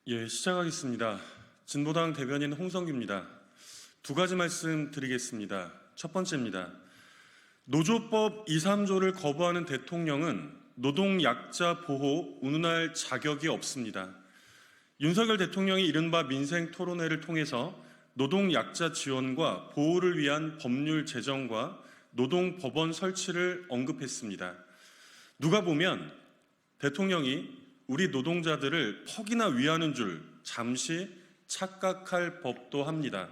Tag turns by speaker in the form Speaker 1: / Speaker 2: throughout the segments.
Speaker 1: 시작하겠습니다. 진보당 대변인 홍성규입니다. 두 가지 말씀 드리겠습니다. 첫 번째입니다. 노조법 2, 3조를 거부하는 대통령은 노동약자 보호 운운할 자격이 없습니다. 윤석열 대통령이 이른바 민생토론회를 통해서 노동약자 지원과 보호를 위한 법률 제정과 노동법원 설치를 언급했습니다. 누가 보면 대통령이 우리 노동자들을 퍽이나 위하는 줄 잠시 착각할 법도 합니다.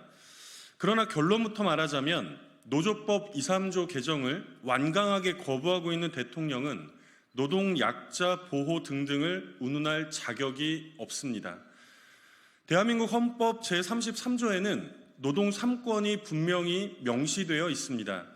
Speaker 1: 그러나 결론부터 말하자면 노조법 2, 3조 개정을 완강하게 거부하고 있는 대통령은 노동약자 보호 등등을 운운할 자격이 없습니다. 대한민국 헌법 제33조에는 노동 3권이 분명히 명시되어 있습니다.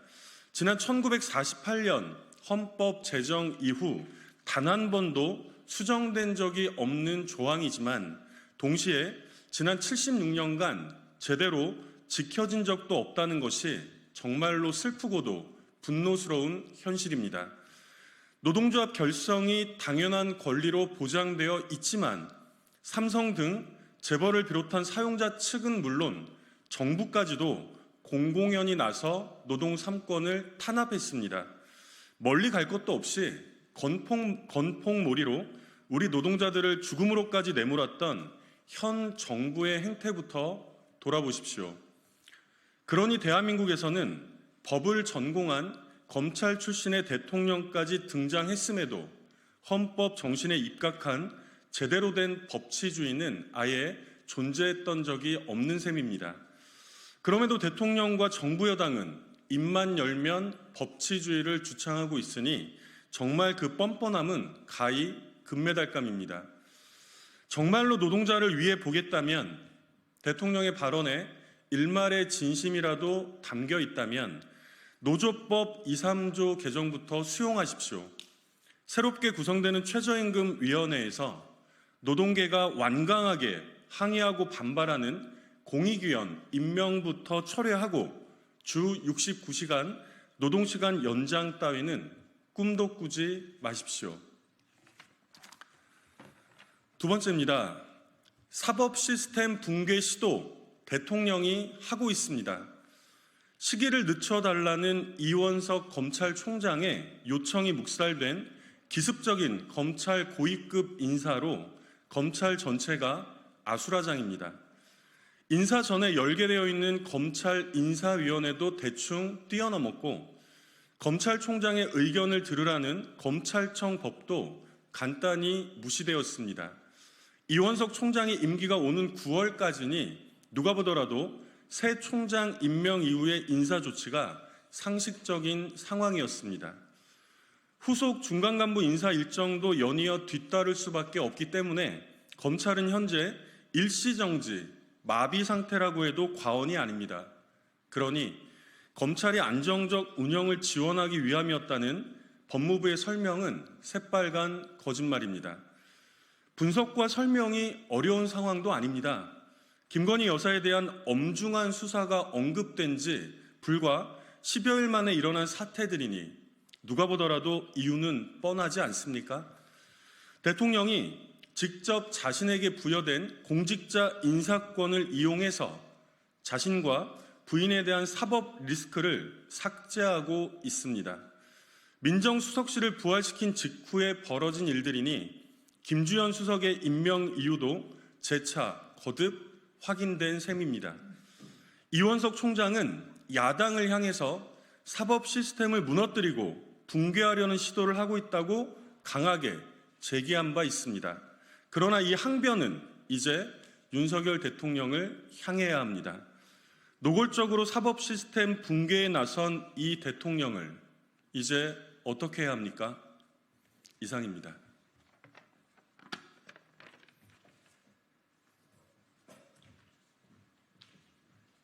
Speaker 1: 지난 1948년 헌법 제정 이후 단 한 번도 수정된 적이 없는 조항이지만 동시에 지난 76년간 제대로 지켜진 적도 없다는 것이 정말로 슬프고도 분노스러운 현실입니다. 노동조합 결성이 당연한 권리로 보장되어 있지만 삼성 등 재벌을 비롯한 사용자 측은 물론 정부까지도 공공연히 나서 노동 3권을 탄압했습니다. 멀리 갈 것도 없이 건폭몰이로 우리 노동자들을 죽음으로까지 내몰았던 현 정부의 행태부터 돌아보십시오. 그러니 대한민국에서는 법을 전공한 검찰 출신의 대통령까지 등장했음에도 헌법 정신에 입각한 제대로 된 법치주의는 아예 존재했던 적이 없는 셈입니다. 그럼에도 대통령과 정부 여당은 입만 열면 법치주의를 주창하고 있으니 정말 그 뻔뻔함은 가히 금메달감입니다. 정말로 노동자를 위해 보겠다면 대통령의 발언에 일말의 진심이라도 담겨 있다면 노조법 2, 3조 개정부터 수용하십시오. 새롭게 구성되는 최저임금위원회에서 노동계가 완강하게 항의하고 반발하는 공익위원 임명부터 철회하고 주 69시간 노동시간 연장 따위는 꿈도 꾸지 마십시오. 두 번째입니다. 사법 시스템 붕괴 시도 대통령이 하고 있습니다. 시기를 늦춰달라는 이원석 검찰총장의 요청이 묵살된 기습적인 검찰 고위급 인사로 검찰 전체가 아수라장입니다. 인사 전에 열게되어 있는 검찰 인사위원회도 대충 뛰어넘었고 검찰총장의 의견을 들으라는 검찰청 법도 간단히 무시되었습니다. 이원석 총장의 임기가 오는 9월까지니 누가 보더라도 새 총장 임명 이후의 인사 조치가 상식적인 상황이었습니다. 후속 중간 간부 인사 일정도 연이어 뒤따를 수밖에 없기 때문에 검찰은 현재 일시정지, 마비 상태라고 해도 과언이 아닙니다. 그러니 검찰이 안정적 운영을 지원하기 위함이었다는 법무부의 설명은 새빨간 거짓말입니다. 분석과 설명이 어려운 상황도 아닙니다. 김건희 여사에 대한 엄중한 수사가 언급된 지 불과 10여일 만에 일어난 사태들이니 누가 보더라도 이유는 뻔하지 않습니까? 대통령이 직접 자신에게 부여된 공직자 인사권을 이용해서 자신과 부인에 대한 사법 리스크를 삭제하고 있습니다. 민정수석실을 부활시킨 직후에 벌어진 일들이니 김주현 수석의 임명 이유도 재차 거듭 확인된 셈입니다. 이원석 총장은 야당을 향해서 사법 시스템을 무너뜨리고 붕괴하려는 시도를 하고 있다고 강하게 제기한 바 있습니다. 그러나 이 항변은 이제 윤석열 대통령을 향해야 합니다. 노골적으로 사법 시스템 붕괴에 나선 이 대통령을 이제 어떻게 해야 합니까? 이상입니다.